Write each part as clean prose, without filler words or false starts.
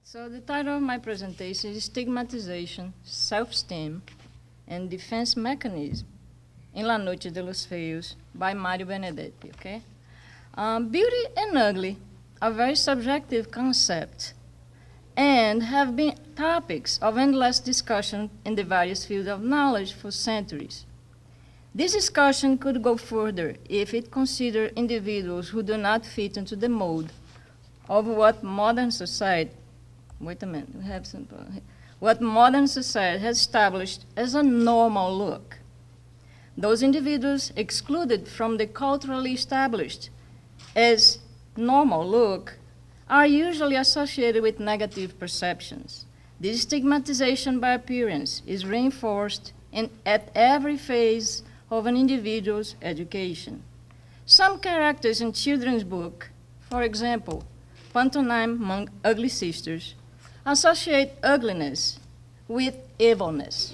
So the title of my presentation is Stigmatization, Self-Esteem, and Defense Mechanism in La Noche de los Feos by Mario Benedetti, okay? Beauty and ugly are very subjective concepts and have been topics of endless discussion in the various fields of knowledge for centuries. This discussion could go further if it considered individuals who do not fit into the mold of what modern society what modern society has established as a normal look. Those individuals excluded from the culturally established as normal look are usually associated with negative perceptions. This stigmatization by appearance is reinforced at every phase of an individual's education. Some characters in children's books, for example, Pantomime Among Ugly Sisters, associate ugliness with evilness.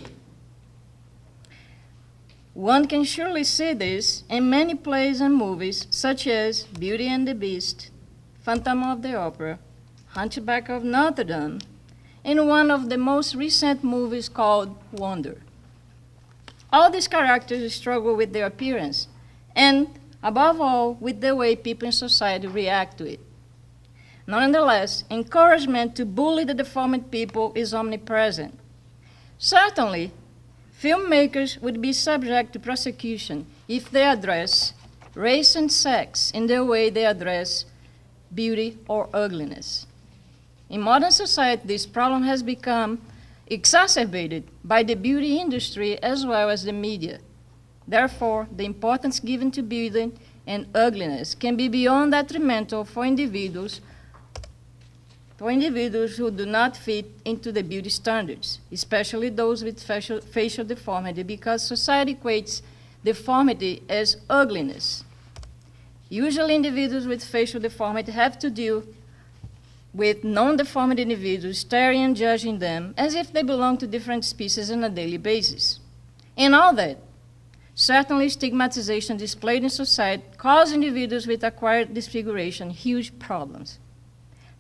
One can surely see this in many plays and movies, such as Beauty and the Beast, Phantom of the Opera, Hunchback of Notre Dame, and one of the most recent movies called Wonder. All these characters struggle with their appearance, and above all, with the way people in society react to it. Nonetheless, encouragement to bully the deformed people is omnipresent. Certainly, filmmakers would be subject to prosecution if they address race and sex in the way they address beauty or ugliness. In modern society, this problem has become exacerbated by the beauty industry as well as the media. Therefore, the importance given to beauty and ugliness can be beyond detrimental for individuals who do not fit into the beauty standards, especially those with facial deformity, because society equates deformity as ugliness. Usually, individuals with facial deformity have to deal with non-deformed individuals staring and judging them as if they belong to different species on a daily basis. And all that, certainly stigmatization displayed in society causes individuals with acquired disfiguration huge problems.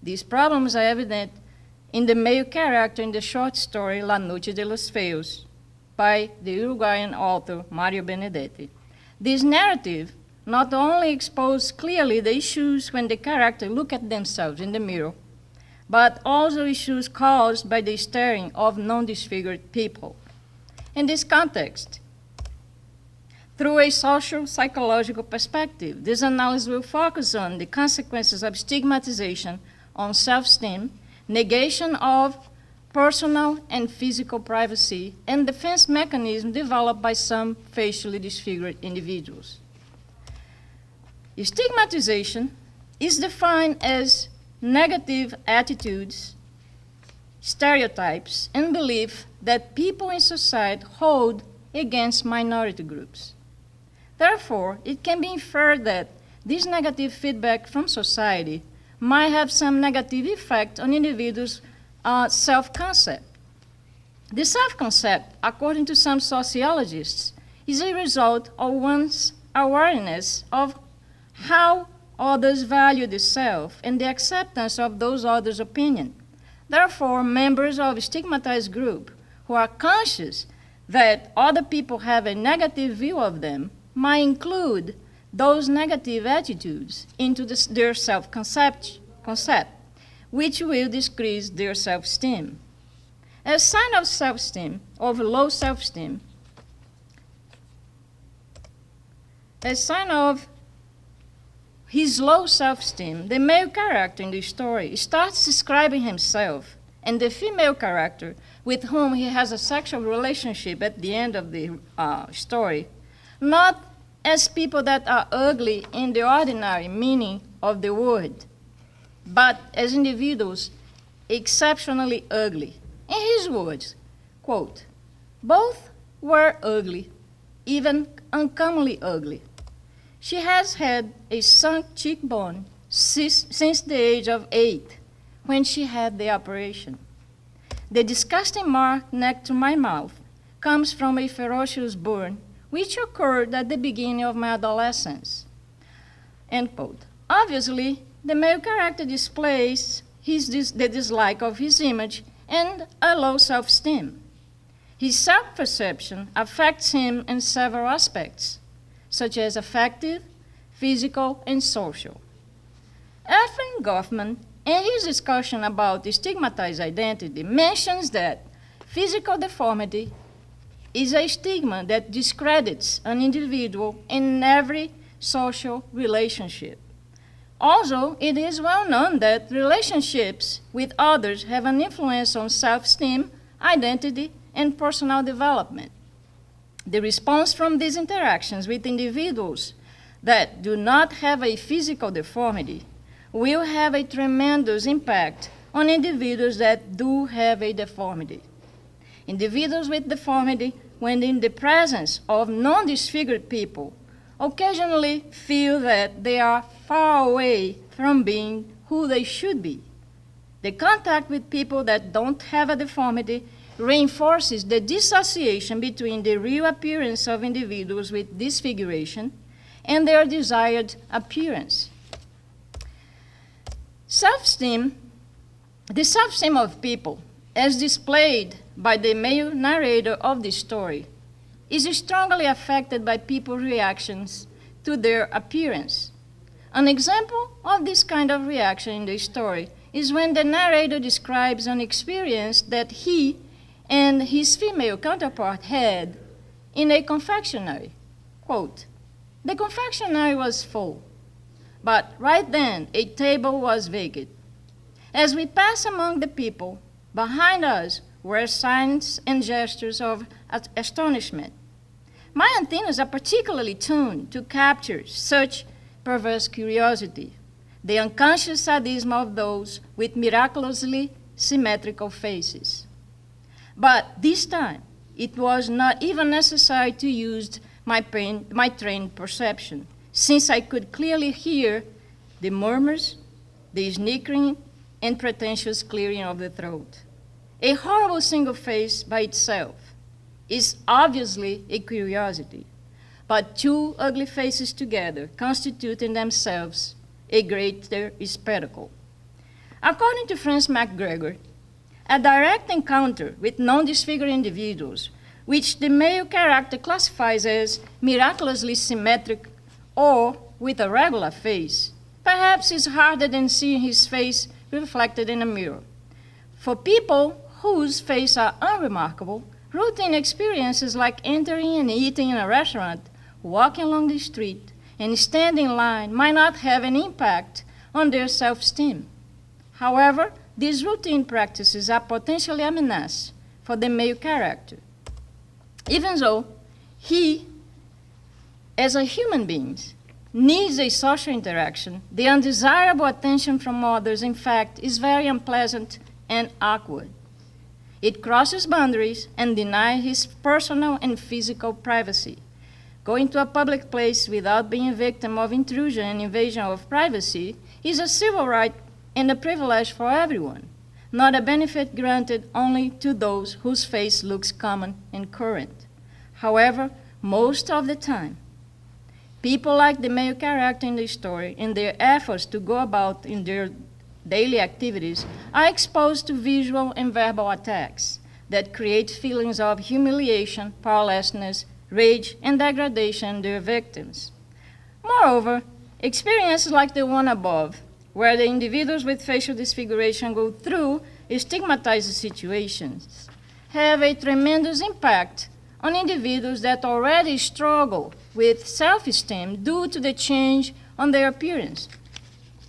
These problems are evident in the male character in the short story La Noche de los Feos by the Uruguayan author Mario Benedetti. This narrative not only exposes clearly the issues when the character look at themselves in the mirror, but also issues caused by the staring of non-disfigured people. In this context, through a social psychological perspective, this analysis will focus on the consequences of stigmatization on self-esteem, negation of personal and physical privacy, and defense mechanisms developed by some facially disfigured individuals. Stigmatization is defined as negative attitudes, stereotypes, and beliefs that people in society hold against minority groups. Therefore, it can be inferred that this negative feedback from society might have some negative effect on individuals' self-concept. The self-concept, according to some sociologists, is a result of one's awareness of how others value the self and the acceptance of those others' opinion. Therefore, members of a stigmatized group who are conscious that other people have a negative view of them might include those negative attitudes into their self-concept, which will decrease their self-esteem. As sign of self-esteem, of low self-esteem, as sign of his low self-esteem, the male character in the story starts describing himself and the female character with whom he has a sexual relationship at the end of the story, not as people that are ugly in the ordinary meaning of the word, but as individuals exceptionally ugly. In his words, quote, "Both were ugly, even uncommonly ugly. She has had a sunk cheekbone since the age of 8, when she had the operation. The disgusting mark next to my mouth comes from a ferocious burn which occurred at the beginning of my adolescence." End quote. Obviously, the male character displays the dislike of his image and a low self-esteem. His self-perception affects him in several aspects, such as affective, physical, and social. Ephraim Goffman, in his discussion about stigmatized identity, mentions that physical deformity is a stigma that discredits an individual in every social relationship. Also, it is well known that relationships with others have an influence on self-esteem, identity, and personal development. The response from these interactions with individuals that do not have a physical deformity will have a tremendous impact on individuals that do have a deformity. Individuals with deformity, when in the presence of non-disfigured people, occasionally feel that they are far away from being who they should be. The contact with people that don't have a deformity reinforces the dissociation between the real appearance of individuals with disfiguration and their desired appearance. Self-esteem, the self-esteem of people, as displayed by the male narrator of the story, is strongly affected by people's reactions to their appearance. An example of this kind of reaction in the story is when the narrator describes an experience that he and his female counterpart had in a confectionery. Quote, "The confectionery was full, but right then a table was vacant. As we passed among the people, behind us were signs and gestures of astonishment. My antennas are particularly tuned to capture such perverse curiosity, the unconscious sadism of those with miraculously symmetrical faces. But this time, it was not even necessary to use my trained perception, since I could clearly hear the murmurs, the snickering, and pretentious clearing of the throat. A horrible single face by itself is obviously a curiosity, but two ugly faces together constitute in themselves a greater spectacle." According to Franz McGregor, a direct encounter with non-disfigured individuals, which the male character classifies as miraculously symmetric or with a regular face, perhaps is harder than seeing his face reflected in a mirror. For people whose faces are unremarkable, routine experiences like entering and eating in a restaurant, walking along the street, and standing in line might not have an impact on their self-esteem. However, these routine practices are potentially a menace for the male character. Even though he, as a human being, needs a social interaction, the undesirable attention from others, in fact, is very unpleasant and awkward. It crosses boundaries and denies his personal and physical privacy. Going to a public place without being a victim of intrusion and invasion of privacy is a civil right and a privilege for everyone, not a benefit granted only to those whose face looks common and current. However, most of the time, people like the male character in the story, in their efforts to go about in their daily activities, are exposed to visual and verbal attacks that create feelings of humiliation, powerlessness, rage, and degradation in their victims. Moreover, experiences like the one above, where the individuals with facial disfiguration go through stigmatized situations, have a tremendous impact on individuals that already struggle with self-esteem due to the change on their appearance.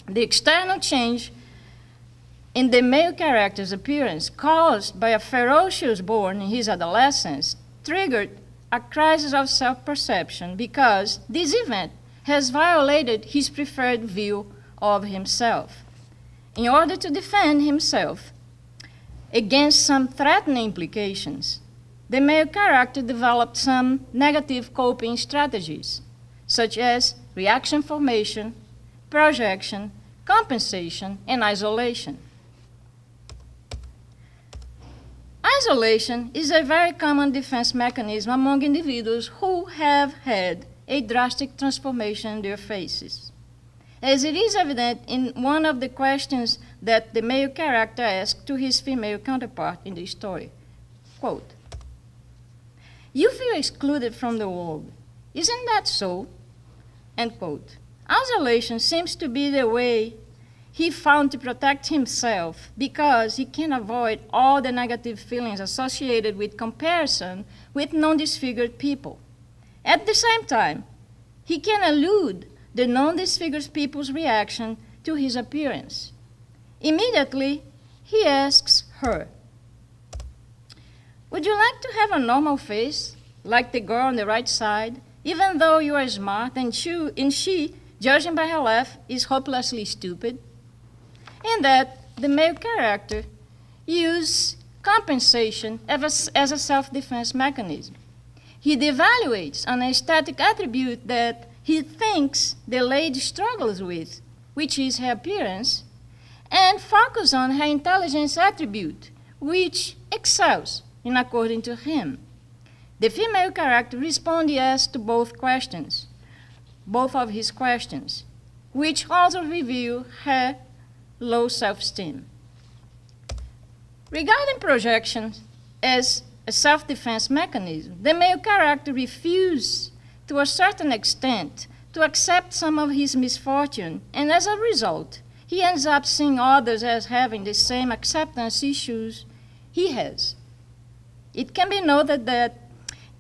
The external change in the male character's appearance caused by a ferocious born in his adolescence triggered a crisis of self-perception because this event has violated his preferred view of himself. In order to defend himself against some threatening implications, the male character developed some negative coping strategies, such as reaction formation, projection, compensation, and isolation. Isolation is a very common defense mechanism among individuals who have had a drastic transformation in their faces. As it is evident in one of the questions that the male character asks to his female counterpart in the story. Quote, "You feel excluded from the world. Isn't that so?" End quote. Isolation seems to be the way he found to protect himself because he can avoid all the negative feelings associated with comparison with non-disfigured people. At the same time, he can elude the non-disfigured people's reaction to his appearance. Immediately, he asks her, "Would you like to have a normal face, like the girl on the right side, even though you are smart and she, judging by her laugh, is hopelessly stupid?" In that, the male character uses compensation as a self-defense mechanism. He devaluates an aesthetic attribute that he thinks the lady struggles with, which is her appearance, and focuses on her intelligence attribute, which excels in according to him. The female character responds yes to both of his questions, which also reveal her low self-esteem. Regarding projection as a self-defense mechanism, the male character refuses, to a certain extent, to accept some of his misfortune, and as a result, he ends up seeing others as having the same acceptance issues he has. It can be noted that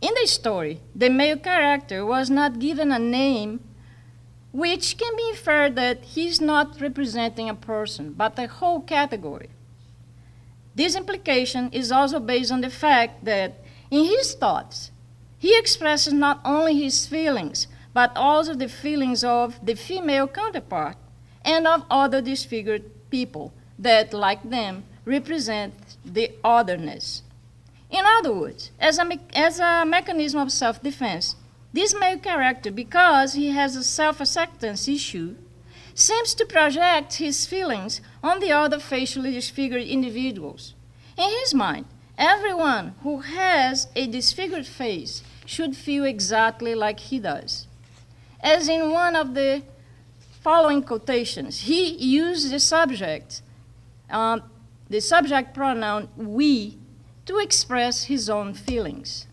in the story, the male character was not given a name, which can be inferred that he is not representing a person, but a whole category. This implication is also based on the fact that in his thoughts, he expresses not only his feelings, but also the feelings of the female counterpart and of other disfigured people that, like them, represent the otherness. In other words, as a mechanism of self-defense, this male character, because he has a self-acceptance issue, seems to project his feelings on the other facially disfigured individuals. In his mind, everyone who has a disfigured face should feel exactly like he does. As in one of the following quotations, he used the subject pronoun we to express his own feelings.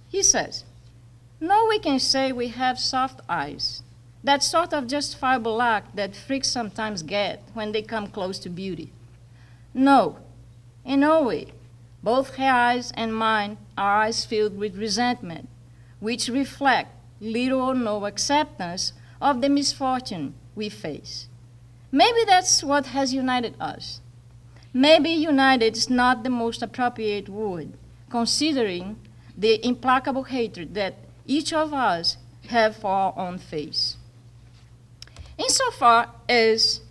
He says, "No, we can say we have soft eyes, that sort of justifiable act that freaks sometimes get when they come close to beauty. No, in no way. Both her eyes and mine are eyes filled with resentment, which reflect little or no acceptance of the misfortune we face. Maybe that's what has united us. Maybe united is not the most appropriate word, considering the implacable hatred that each of us have for our own face." Insofar as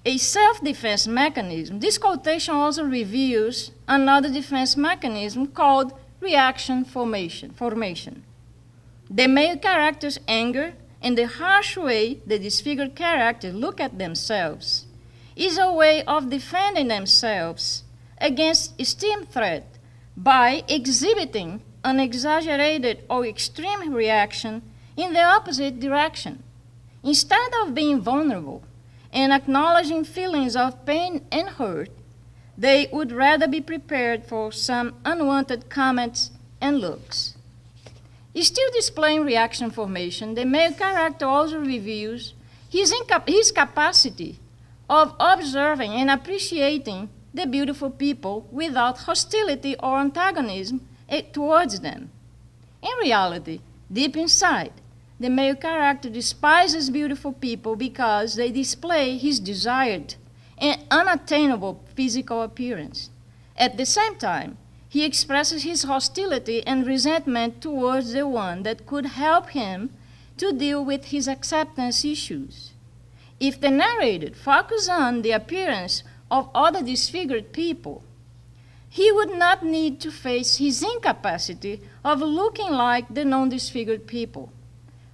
a self-defense mechanism, this quotation also reveals another defense mechanism called reaction formation. The male character's anger and the harsh way the disfigured characters look at themselves is a way of defending themselves against esteem threat by exhibiting an exaggerated or extreme reaction in the opposite direction. Instead of being vulnerable and acknowledging feelings of pain and hurt, they would rather be prepared for some unwanted comments and looks. Still displaying reaction formation, the male character also reveals his capacity of observing and appreciating the beautiful people without hostility or antagonism towards them. In reality, deep inside, the male character despises beautiful people because they display his desired and unattainable physical appearance. At the same time, he expresses his hostility and resentment towards the one that could help him to deal with his acceptance issues. If the narrator focused on the appearance of other disfigured people, he would not need to face his incapacity of looking like the non-disfigured people.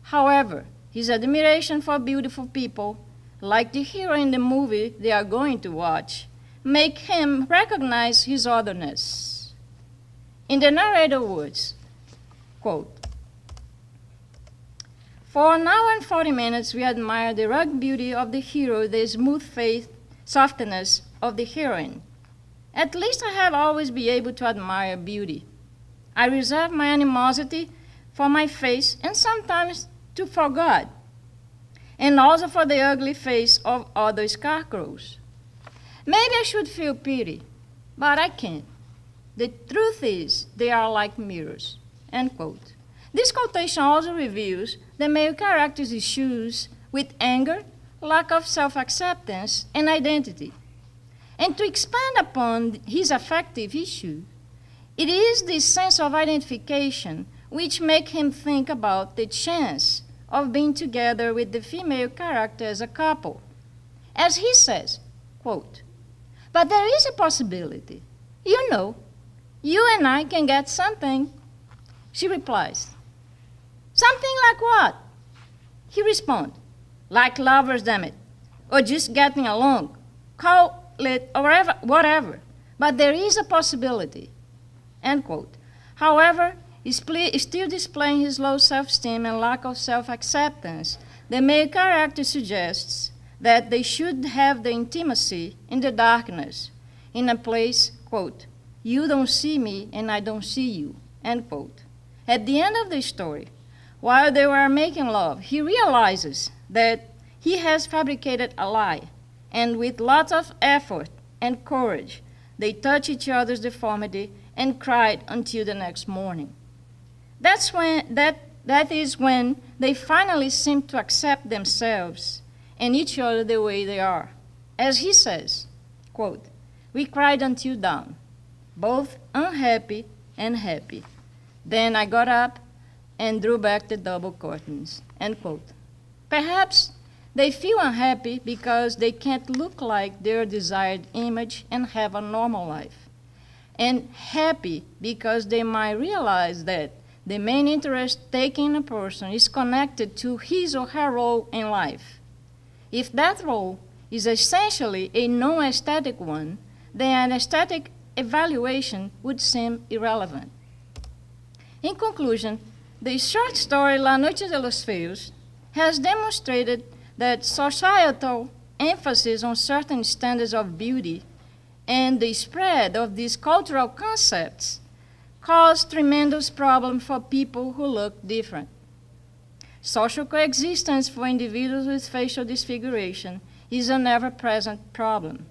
However, his admiration for beautiful people, like the hero in the movie they are going to watch, make him recognize his otherness. In the narrator's words, quote, "For an hour and 40 minutes we admire the rugged beauty of the hero, the smooth face, softness of the heroine. At least I have always been able to admire beauty. I reserve my animosity for my face and sometimes for God, and also for the ugly face of other scarecrows. Maybe I should feel pity, but I can't. The truth is, they are like mirrors, end quote. This quotation also reveals the male character's issues with anger, lack of self-acceptance, and identity. And to expand upon his affective issue, it is this sense of identification which makes him think about the chance of being together with the female character as a couple. As he says, quote, "But there is a possibility. You know, you and I can get something." She replies, "Something like what?" He responds, "Like lovers, damn it, or just getting along. Call it or whatever. But there is a possibility." End quote. However, still displaying his low self-esteem and lack of self-acceptance, the male character suggests that they should have the intimacy in the darkness, in a place, quote, "You don't see me and I don't see you," end quote. At the end of the story, while they were making love, he realizes that he has fabricated a lie, and with lots of effort and courage, they touch each other's deformity and cried until the next morning. That is when they finally seem to accept themselves and each other the way they are. As he says, quote, "We cried until dawn, both unhappy and happy. Then I got up and drew back the double curtains," end quote. Perhaps they feel unhappy because they can't look like their desired image and have a normal life, and happy because they might realize that the main interest taken in a person is connected to his or her role in life. If that role is essentially a non-aesthetic one, then an aesthetic evaluation would seem irrelevant. In conclusion, the short story La Noche de los Feos has demonstrated that societal emphasis on certain standards of beauty and the spread of these cultural concepts cause tremendous problems for people who look different. Social coexistence for individuals with facial disfiguration is an ever-present problem.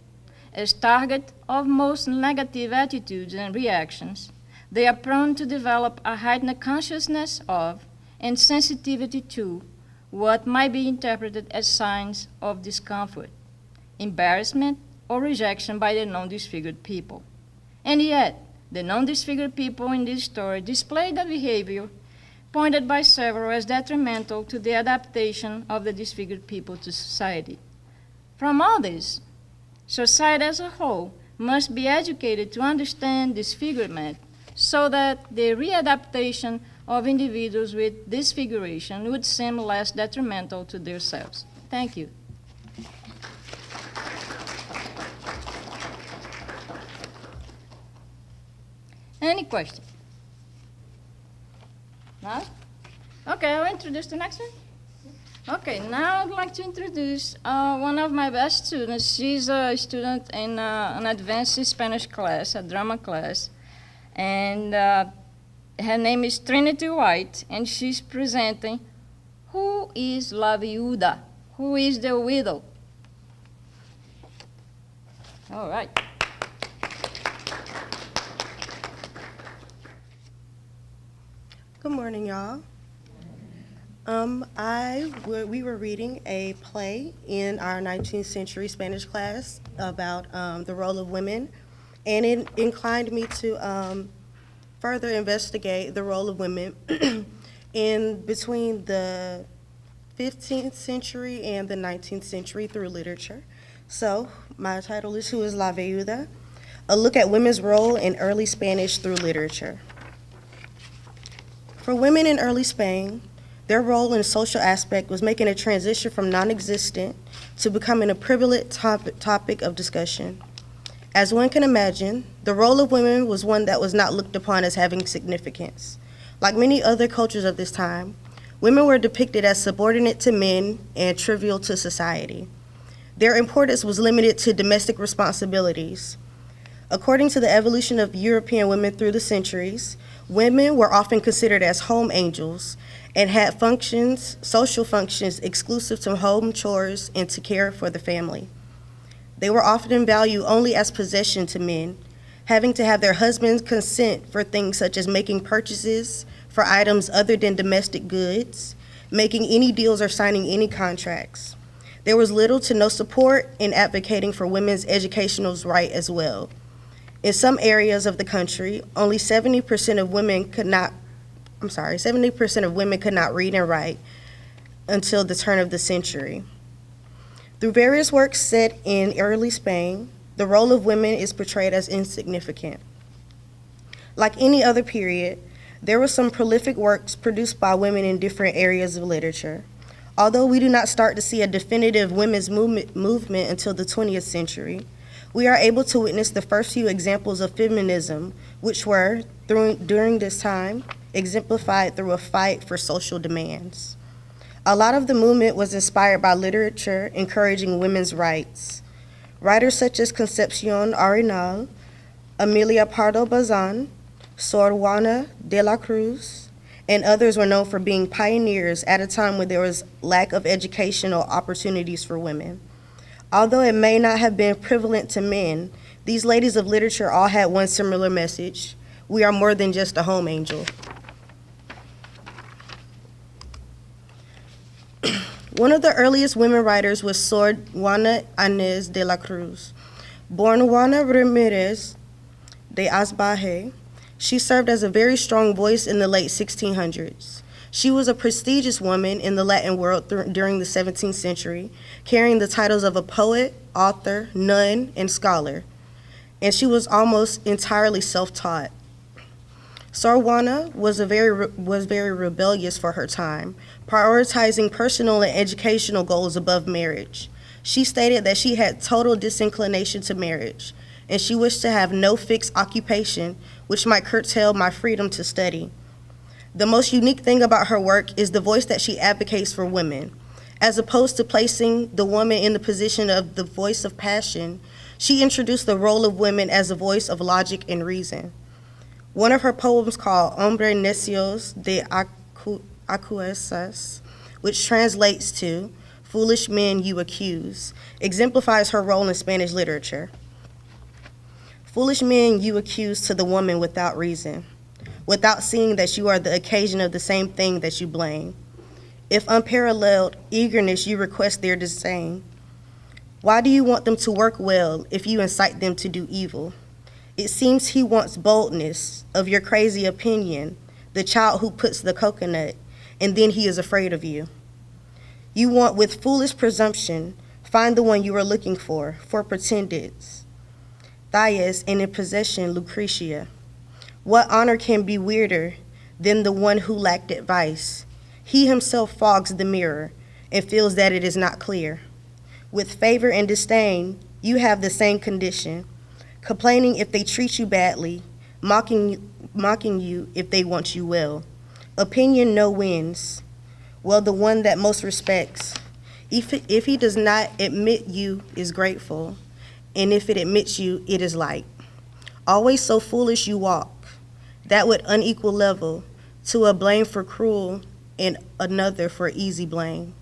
As target of most negative attitudes and reactions, they are prone to develop a heightened consciousness of and sensitivity to what might be interpreted as signs of discomfort, embarrassment, or rejection by the non-disfigured people. And yet, the non-disfigured people in this story display the behavior pointed by several as detrimental to the adaptation of the disfigured people to society. From all this, society as a whole must be educated to understand disfigurement so that the readaptation of individuals with disfiguration would seem less detrimental to themselves. Thank you. Any question? No? Okay, I'll introduce the next one. Okay, now I'd like to introduce one of my best students. She's a student in an advanced Spanish class, a drama class, and her name is Trinity White, and she's presenting Who is La Viuda? Who is the widow? All right. Good morning, y'all. We were reading a play in our 19th century Spanish class about the role of women, and it inclined me to further investigate the role of women in between the 15th century and the 19th century through literature. So my title is Who is La Viuda? A look at women's role in early Spanish through literature. For women in early Spain, their role in social aspect was making a transition from non-existent to becoming a privileged topic of discussion. As one can imagine, the role of women was one that was not looked upon as having significance. Like many other cultures of this time, women were depicted as subordinate to men and trivial to society. Their importance was limited to domestic responsibilities. According to the evolution of European women through the centuries, women were often considered as home angels and had functions, social functions exclusive to home chores and to care for the family. They were often valued only as possession to men, having to have their husbands consent for things such as making purchases for items other than domestic goods, making any deals or signing any contracts. There was little to no support in advocating for women's educational rights as well. In some areas of the country, only 70% of women could not read and write until the turn of the century. Through various works set in early Spain, the role of women is portrayed as insignificant. Like any other period, there were some prolific works produced by women in different areas of literature. Although we do not start to see a definitive women's movement until the 20th century, we are able to witness the first few examples of feminism, which were, during this time, exemplified through a fight for social demands. A lot of the movement was inspired by literature encouraging women's rights. Writers such as Concepcion Arenal, Amelia Pardo Bazan, Sor Juana de la Cruz, and others were known for being pioneers at a time when there was lack of educational opportunities for women. Although it may not have been prevalent to men, these ladies of literature all had one similar message: we are more than just a home angel. One of the earliest women writers was Sor Juana Inés de la Cruz. Born Juana Ramirez de Asbaje, she served as a very strong voice in the late 1600s. She was a prestigious woman in the Latin world during the 17th century, carrying the titles of a poet, author, nun, and scholar, and she was almost entirely self-taught. Sor Juana was very rebellious for her time, prioritizing personal and educational goals above marriage. She stated that she had total disinclination to marriage, and she wished to have no fixed occupation, which might curtail my freedom to study. The most unique thing about her work is the voice that she advocates for women. As opposed to placing the woman in the position of the voice of passion, she introduced the role of women as a voice of logic and reason. One of her poems called Hombre Necios de Acusadas, which translates to Foolish Men You Accuse, exemplifies her role in Spanish literature. Foolish men you accuse to the woman without reason, without seeing that you are the occasion of the same thing that you blame. If unparalleled eagerness you request their disdain, why do you want them to work well if you incite them to do evil? It seems he wants boldness of your crazy opinion, the child who puts the coconut, and then he is afraid of you. You want with foolish presumption, find the one you are looking for pretendeds. Thais and in possession Lucretia. What honor can be weirder than the one who lacked advice? He himself fogs the mirror and feels that it is not clear. With favor and disdain, you have the same condition, complaining if they treat you badly, mocking you if they want you well. Opinion no wins. Well, the one that most respects. If he does not admit you is grateful, and if it admits you, it is light. Always so foolish you walk, that with unequal level, to a blame for cruel and another for easy blame.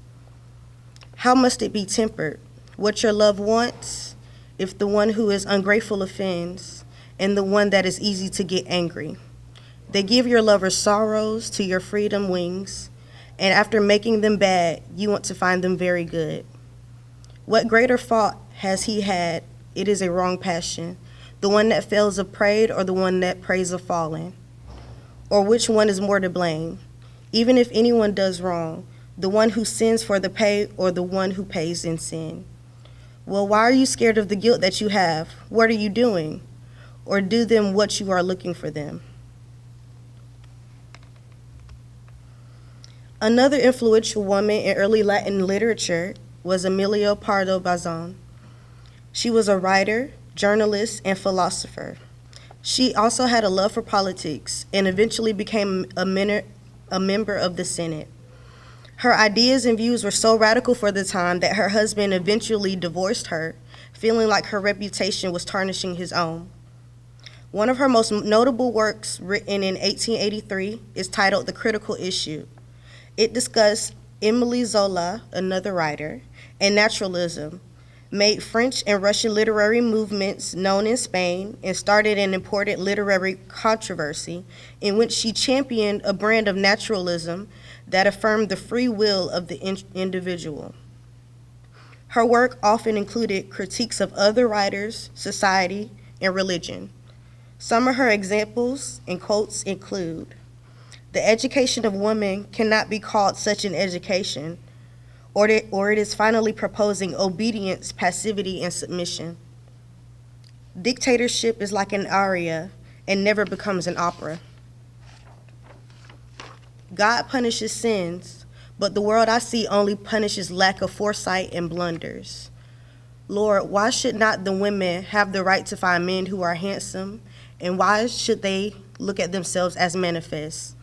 How must it be tempered? What your love wants, if the one who is ungrateful offends, and the one that is easy to get angry. They give your lovers sorrows to your freedom wings, and after making them bad, you want to find them very good. What greater fault has he had? It is a wrong passion, the one that fails of pride or the one that prays of falling? Or which one is more to blame? Even if anyone does wrong, the one who sins for the pay or the one who pays in sin? Well, why are you scared of the guilt that you have? What are you doing? Or do them what you are looking for them? Another influential woman in early Latin literature was Amelia Pardo Bazan. She was a writer, journalist, and philosopher. She also had a love for politics and eventually became a member of the Senate. Her ideas and views were so radical for the time that her husband eventually divorced her, feeling like her reputation was tarnishing his own. One of her most notable works, written in 1883, is titled The Critical Issue. It discussed Émile Zola, another writer, and naturalism, made French and Russian literary movements known in Spain, and started an important literary controversy in which she championed a brand of naturalism that affirmed the free will of the individual. Her work often included critiques of other writers, society, and religion. Some of her examples and quotes include, "The education of women cannot be called such an education, or it is finally proposing obedience, passivity, and submission. Dictatorship is like an aria and never becomes an opera. God punishes sins, but the world I see only punishes lack of foresight and blunders. Lord, why should not the women have the right to find men who are handsome, and why should they look at themselves as manifest?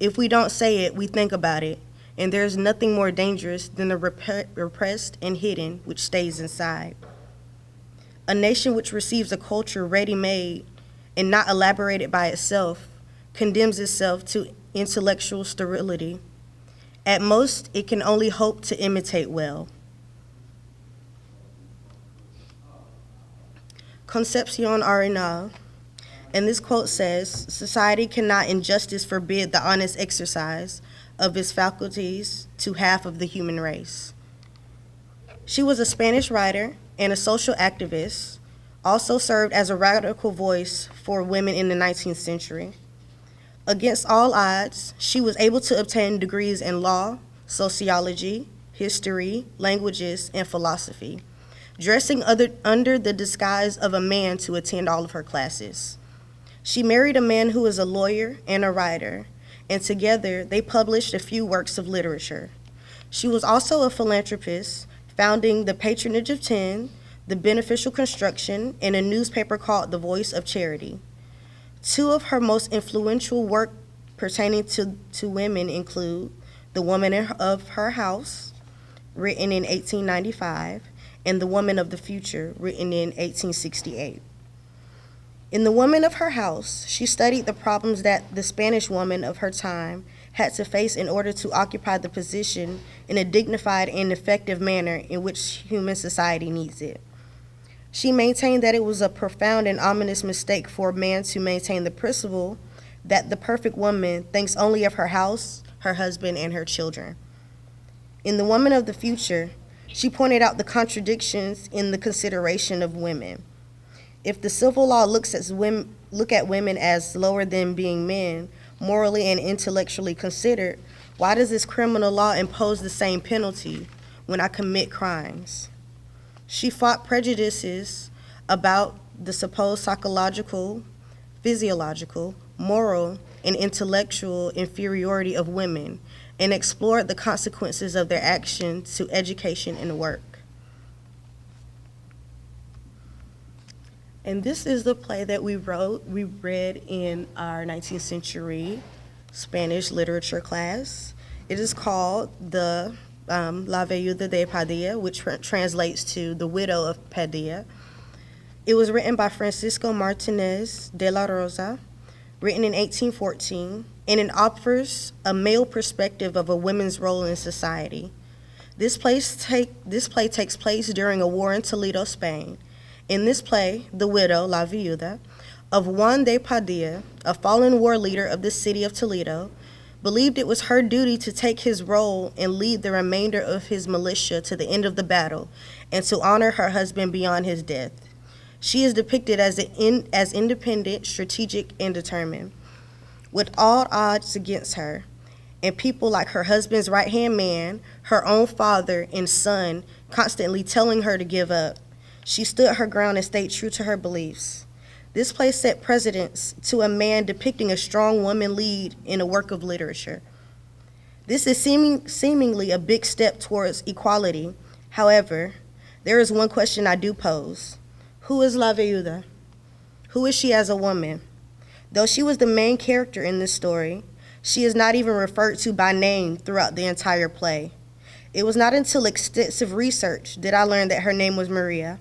If we don't say it, we think about it, and there is nothing more dangerous than the repressed and hidden which stays inside. A nation which receives a culture ready-made and not elaborated by itself condemns itself to intellectual sterility. At most, it can only hope to imitate well." Concepcion Arenal, and this quote says, "Society cannot in justice forbid the honest exercise of its faculties to half of the human race." She was a Spanish writer and a social activist, also served as a radical voice for women in the 19th century. Against all odds, she was able to obtain degrees in law, sociology, history, languages, and philosophy, dressing under the disguise of a man to attend all of her classes. She married a man who was a lawyer and a writer, and together they published a few works of literature. She was also a philanthropist, founding the Patronage of 10, the Beneficial Construction, and a newspaper called The Voice of Charity. Two of her most influential work pertaining to women include The Woman of Her House, written in 1895, and The Woman of the Future, written in 1868. In The Woman of Her House, she studied the problems that the Spanish woman of her time had to face in order to occupy the position in a dignified and effective manner in which human society needs it. She maintained that it was a profound and ominous mistake for a man to maintain the principle that the perfect woman thinks only of her house, her husband, and her children. In The Woman of the Future, she pointed out the contradictions in the consideration of women. If the civil law look at women as lower than being men, morally and intellectually considered, why does this criminal law impose the same penalty when I commit crimes? She fought prejudices about the supposed psychological, physiological, moral, and intellectual inferiority of women, and explored the consequences of their action to education and work. And this is the play that we read in our 19th century Spanish literature class. It is called La Viuda de Padilla, which translates to The Widow of Padilla. It was written by Francisco Martinez de la Rosa, written in 1814, and it offers a male perspective of a woman's role in society. This play takes place during a war in Toledo, Spain. In this play, the widow, La Viuda, of Juan de Padilla, a fallen war leader of the city of Toledo, believed it was her duty to take his role and lead the remainder of his militia to the end of the battle and to honor her husband beyond his death. She is depicted as independent, strategic, and determined. With all odds against her, and people like her husband's right-hand man, her own father and son, constantly telling her to give up, she stood her ground and stayed true to her beliefs. This play set precedence to a man depicting a strong woman lead in a work of literature. This is seemingly a big step towards equality. However, there is one question I do pose. Who is La Viuda? Who is she as a woman? Though she was the main character in this story, She is not even referred to by name throughout the entire play. It was not until extensive research did I learn that her name was Maria.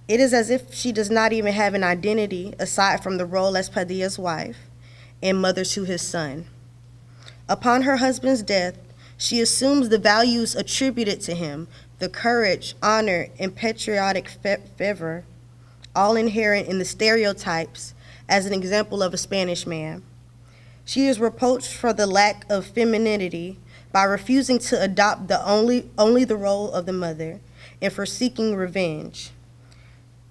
It is as if she does not even have an identity aside from the role as Padilla's wife and mother to his son. Upon her husband's death, she assumes the values attributed to him, the courage, honor, and patriotic fervor, all inherent in the stereotypes, as an example of a Spanish man. She is reproached for the lack of femininity by refusing to adopt only the role of the mother and for seeking revenge.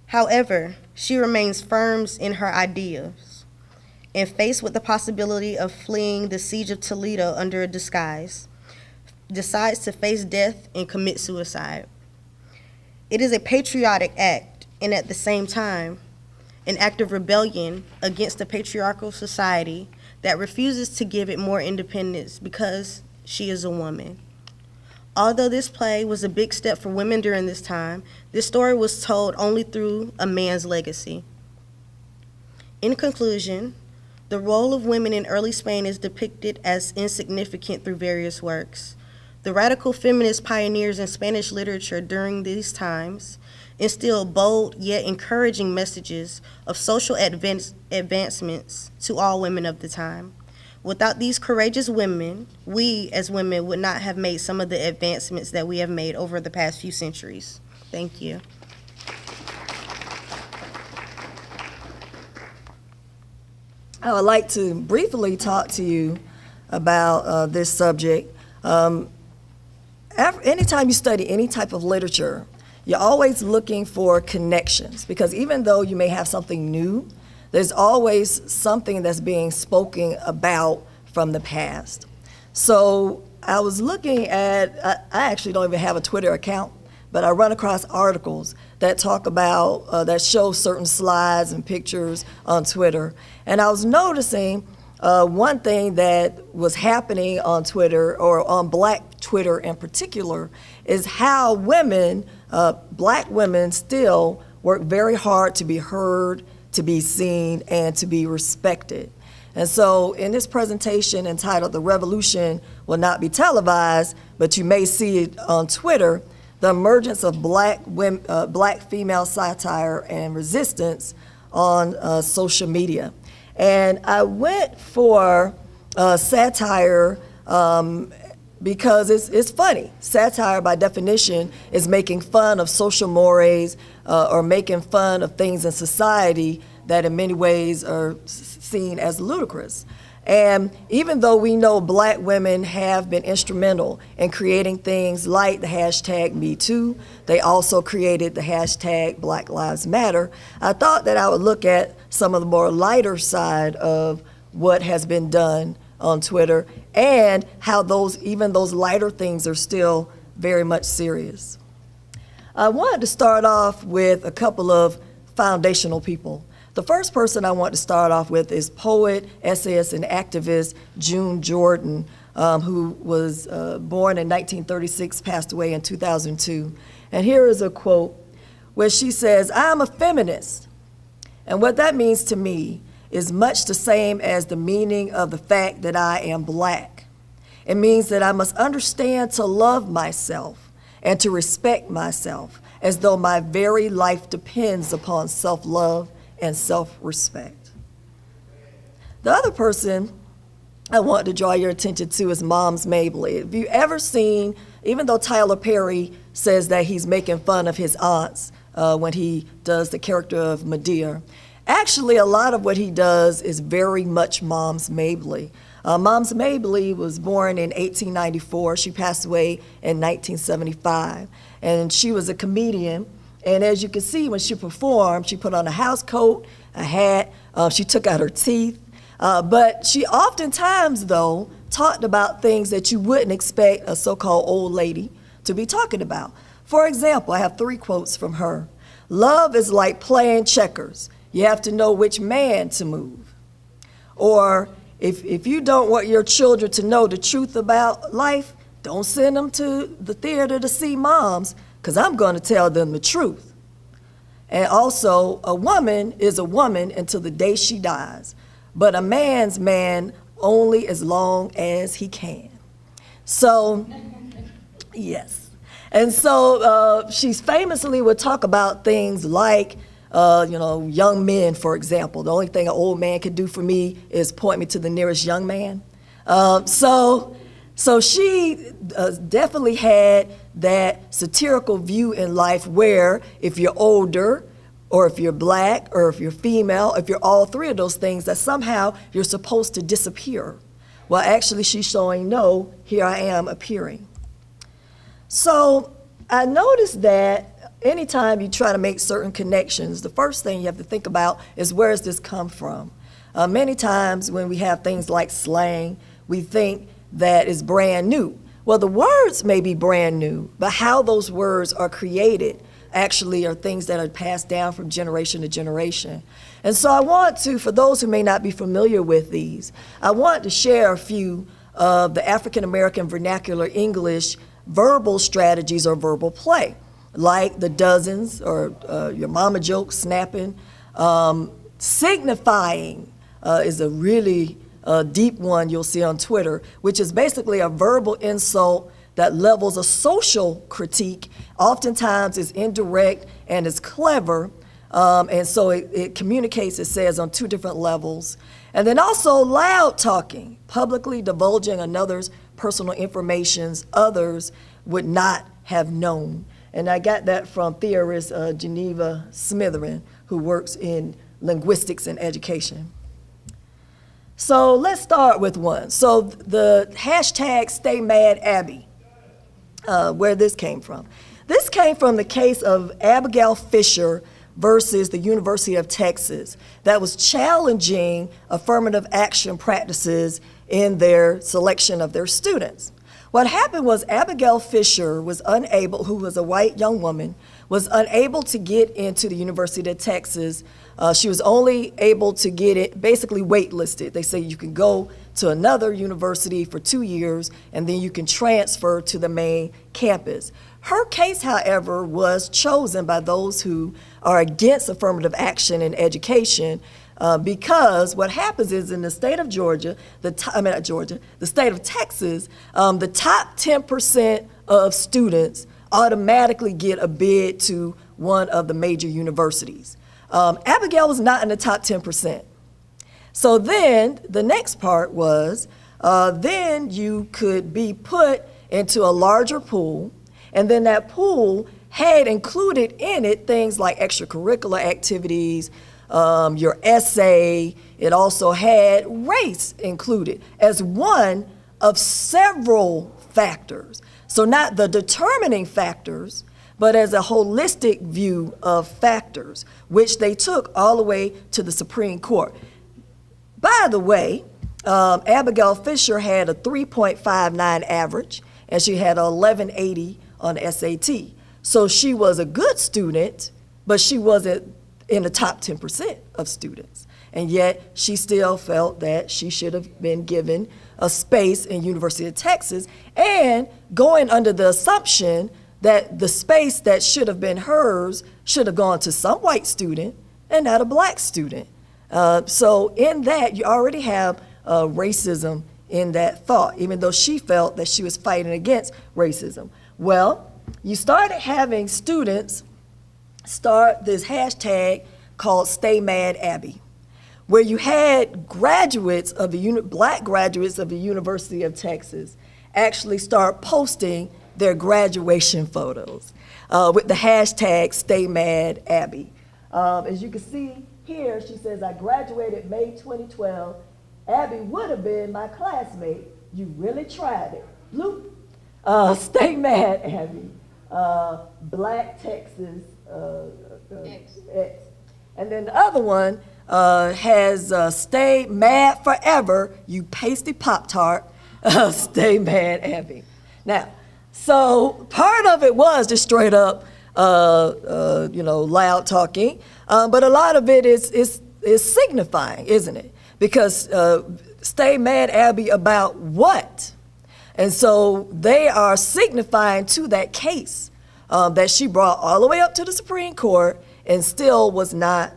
However, she remains firm in her ideals and faced with the possibility of fleeing the siege of Toledo under a disguise, decides to face death and commit suicide. It is a patriotic act and at the same time an act of rebellion against a patriarchal society that refuses to give it more independence because she is a woman. Although this play was a big step for women during this time, this story was told only through a man's legacy. In conclusion, the role of women in early Spain is depicted as insignificant through various works. The radical feminist pioneers in Spanish literature during these times instilled bold yet encouraging messages of social advancements to all women of the time. Without these courageous women, we as women would not have made some of the advancements that we have made over the past few centuries. Thank you. I would like to briefly talk to you about this subject. Anytime you study any type of literature, you're always looking for connections, because even though you may have something new, there's always something that's being spoken about from the past. So I was looking at, I actually don't even have a Twitter account, but I run across articles that talk about, that show certain slides and pictures on Twitter. And I was noticing one thing that was happening on Twitter, or on Black Twitter in particular, is how women, Black women, still work very hard to be heard, to be seen, and to be respected. And so in this presentation entitled "The Revolution Will Not Be Televised, but You May See It on Twitter," the emergence of Black female satire and resistance on social media. And I went for satire because it's funny. Satire, by definition, is making fun of social mores or making fun of things in society that in many ways are seen as ludicrous. And even though we know Black women have been instrumental in creating things like the hashtag #MeToo, they also created the hashtag Black Lives Matter, I thought that I would look at some of the more lighter side of what has been done on Twitter and how even those lighter things are still very much serious. I wanted to start off with a couple of foundational people. The first person I want to start off with is poet, essayist, and activist June Jordan, who was born in 1936, passed away in 2002. And here is a quote where she says, "I am a feminist, and what that means to me is much the same as the meaning of the fact that I am Black. It means that I must understand to love myself and to respect myself as though my very life depends upon self-love and self-respect." The other person I want to draw your attention to is Moms Mabley. Have you ever seen, even though Tyler Perry says that he's making fun of his aunts when he does the character of Medea, actually a lot of what he does is very much Moms Mabley. Moms Mabley was born in 1894. She passed away in 1975. And she was a comedian. And as you can see, when she performed, she put on a house coat, a hat, she took out her teeth. But she oftentimes, though, talked about things that you wouldn't expect a so-called old lady to be talking about. For example, I have 3 quotes from her. "Love is like playing checkers. You have to know which man to move." Or, if you don't want your children to know the truth about life, don't send them to the theater to see moms, because I'm going to tell them the truth. And also, a woman is a woman until the day she dies, but a man's man only as long as he can. So, yes. And so she's famously would talk about things like, young men, for example. The only thing an old man could do for me is point me to the nearest young man. So she definitely had that satirical view in life where if you're older, or if you're black, or if you're female, if you're all three of those things, that somehow you're supposed to disappear. Well, actually, she's showing, no, here I am appearing. So I noticed that anytime you try to make certain connections, the first thing you have to think about is where does this come from? Many times when we have things like slang, we think that it's brand new. Well, the words may be brand new, but how those words are created actually are things that are passed down from generation to generation. And so I want to, for those who may not be familiar with these, I want to share a few of the African American vernacular English verbal strategies or verbal play, like the dozens or your mama joke, snapping. Signifying is a really deep one you'll see on Twitter, which is basically a verbal insult that levels a social critique. Oftentimes is indirect and is clever, and so it communicates, it says, on two different levels. And then also loud talking, publicly divulging another's personal informations others would not have known. And I got that from theorist Geneva Smitherin, who works in linguistics and education. So let's start with one. So the hashtag Stay Mad Abby. Where this came from. This came from the case of Abigail Fisher versus the University of Texas that was challenging affirmative action practices in their selection of their students. What happened was Abigail Fisher was unable, who was a white young woman, was unable to get into the University of Texas. She was only able to get it basically waitlisted. They say you can go to another university for 2 years and then you can transfer to the main campus. Her case, however, was chosen by those who are against affirmative action in education because what happens is in the state of Georgia, the state of Texas, the top 10% of students automatically get a bid to one of the major universities. Abigail was not in the top 10%. So then the next part was, then you could be put into a larger pool, and then that pool had included in it things like extracurricular activities, your essay. It also had race included as one of several factors. So not the determining factors, but as a holistic view of factors, which they took all the way to the Supreme Court. By the way, Abigail Fisher had a 3.59 average, and she had a 1180 on the SAT. So she was a good student, but she wasn't in the top 10% of students. And yet she still felt that she should have been given a space in University of Texas, and going under the assumption that the space that should have been hers should have gone to some white student and not a black student. So in that, you already have racism in that thought, even though she felt that she was fighting against racism. Well, you started having students start this hashtag called Stay Mad Abby, where you had graduates of the black graduates of the University of Texas actually start posting their graduation photos with the hashtag Stay Mad Abby. As you can see here, she says, I graduated May 2012. Abby would have been my classmate. You really tried it. Bloop. Stay Mad Abby. Black Texas X. And then the other one has Stay Mad Forever, you pasty Pop-Tart. Stay Mad Abby. Now, so part of it was just straight up, loud talking, but a lot of it is signifying, isn't it? Because Stay Mad Abby about what? And so they are signifying to that case that she brought all the way up to the Supreme Court and still was not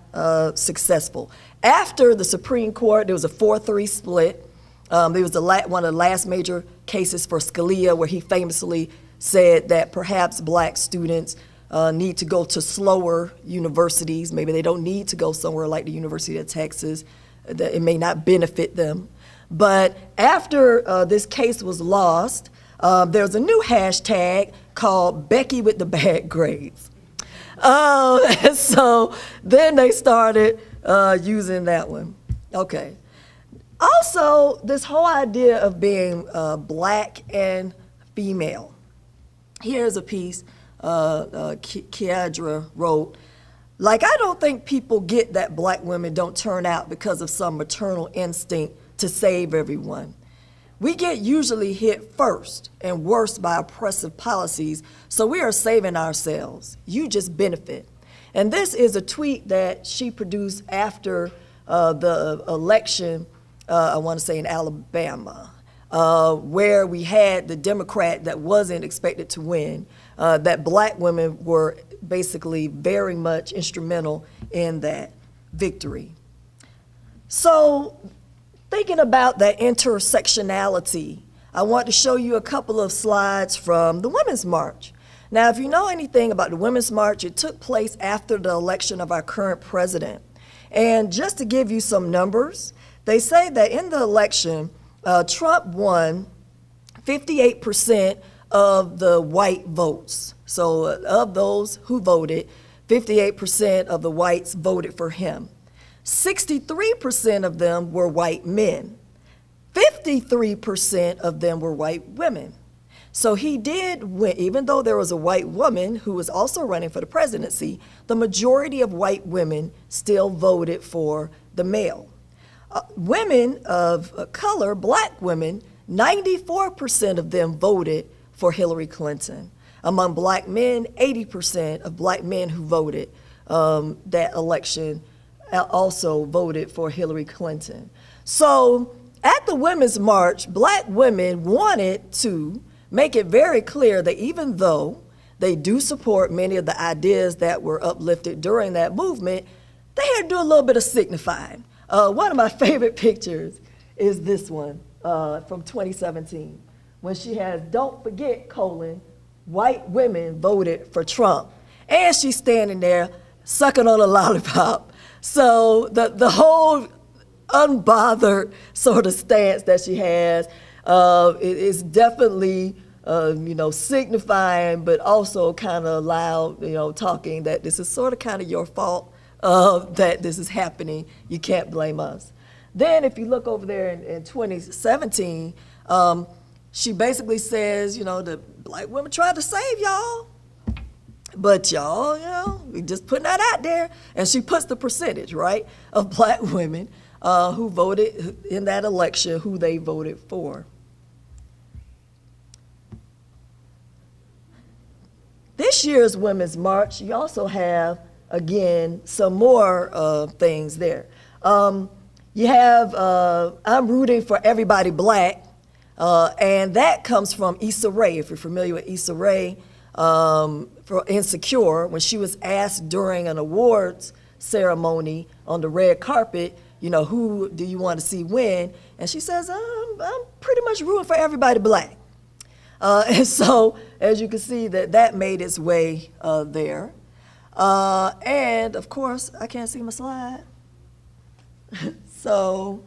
successful. After the Supreme Court, there was a 4-3 split. There was one of the last major cases for Scalia where he famously said that perhaps black students need to go to slower universities. Maybe they don't need to go somewhere like the University of Texas. That it may not benefit them. But after this case was lost, there's a new hashtag called Becky with the bad grades. And so then they started using that one. Okay. Also, this whole idea of being black and female. Here's a piece Kiadra wrote. Like, I don't think people get that black women don't turn out because of some maternal instinct to save everyone. We get usually hit first and worst by oppressive policies, so we are saving ourselves. You just benefit. And this is a tweet that she produced after the election, I want to say in Alabama, where we had the Democrat that wasn't expected to win, that black women were basically very much instrumental in that victory. So thinking about that intersectionality, I want to show you a couple of slides from the Women's March. Now, if you know anything about the Women's March, it took place after the election of our current president. And just to give you some numbers, they say that in the election, Trump won 58% of the white votes. So of those who voted, 58% of the whites voted for him. 63% of them were white men. 53% of them were white women. So he did win, even though there was a white woman who was also running for the presidency, the majority of white women still voted for the male. Women of color, black women, 94% of them voted for Hillary Clinton. Among black men, 80% of black men who voted that election also voted for Hillary Clinton. So at the Women's March, black women wanted to make it very clear that even though they do support many of the ideas that were uplifted during that movement, they had to do a little bit of signifying. One of my favorite pictures is this one from 2017, when she has, "Don't forget, white women voted for Trump." And she's standing there sucking on a lollipop. So the whole unbothered sort of stance that she has is definitely, signifying, but also kind of loud, talking that this is sort of kind of your fault that this is happening. You can't blame us. Then if you look over there in 2017, she basically says, the black women tried to save y'all, but y'all, we just putting that out there. And she puts the percentage, right, of black women who voted in that election, who they voted for. This year's Women's March, you also have, again, some more things there. You have I'm rooting for everybody black, and that comes from Issa Rae. If you're familiar with Issa Rae, for Insecure, when she was asked during an awards ceremony on the red carpet, who do you want to see win? And she says, I'm pretty much rooting for everybody black. And so, as you can see, that made its way there. And of course, I can't see my slide. So,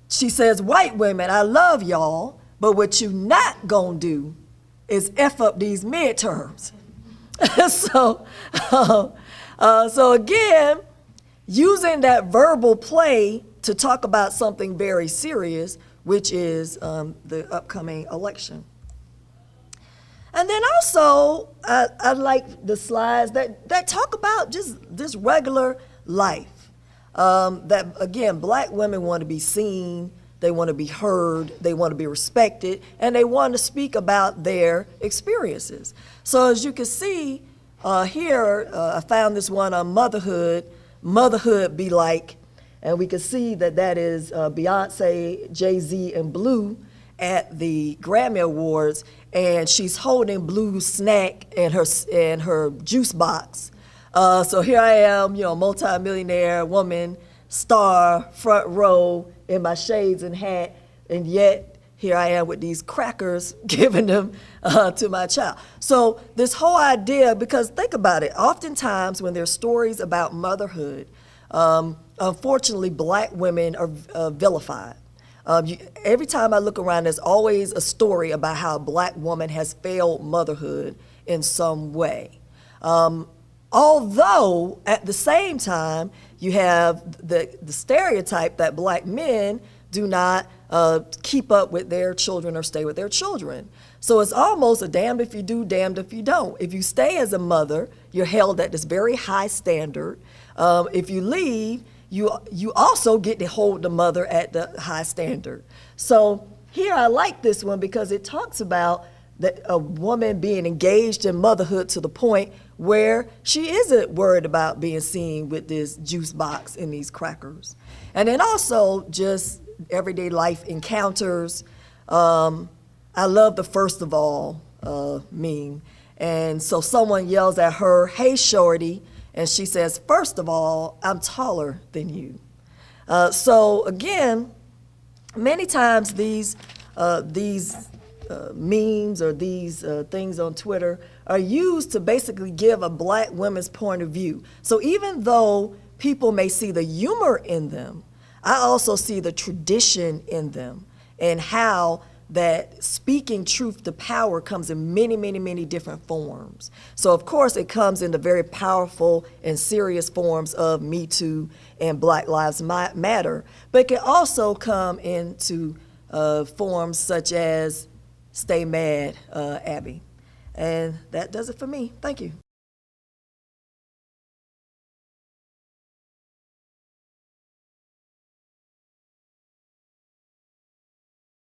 she says, white women, I love y'all, but what you not gonna do is F up these midterms. So again, using that verbal play to talk about something very serious, which is the upcoming election. And then also, I like the slides that talk about just this regular life. That, again, black women want to be seen, they want to be heard, they want to be respected, and they want to speak about their experiences. So as you can see here, I found this one on motherhood be like, and we can see that is Beyonce, Jay-Z, and Blue at the Grammy Awards, and she's holding Blue's snack and her juice box. So here I am, multi-millionaire woman star front row in my shades and hat, and yet here I am with these crackers giving them to my child. So this whole idea, because think about it, oftentimes when there's stories about motherhood, unfortunately black women are vilified. Every time I look around, there's always a story about how a black woman has failed motherhood in some way. Although at the same time, you have the stereotype that black men do not keep up with their children or stay with their children. So it's almost a damned if you do, damned if you don't. If you stay as a mother, you're held at this very high standard. If you leave, you also get to hold the mother at the high standard. So here I like this one because it talks about a woman being engaged in motherhood to the point where she isn't worried about being seen with this juice box and these crackers. And then also just everyday life encounters. I love the first of all meme. And so someone yells at her, "Hey, shorty," and she says, "First of all, I'm taller than you." So again, many times these memes or these things on Twitter are used to basically give a black woman's point of view. So even though people may see the humor in them, I also see the tradition in them and how that speaking truth to power comes in many, many, many different forms. So of course it comes in the very powerful and serious forms of Me Too and Black Lives Matter, but it can also come into forms such as Stay Mad, Abby. And that does it for me. Thank you.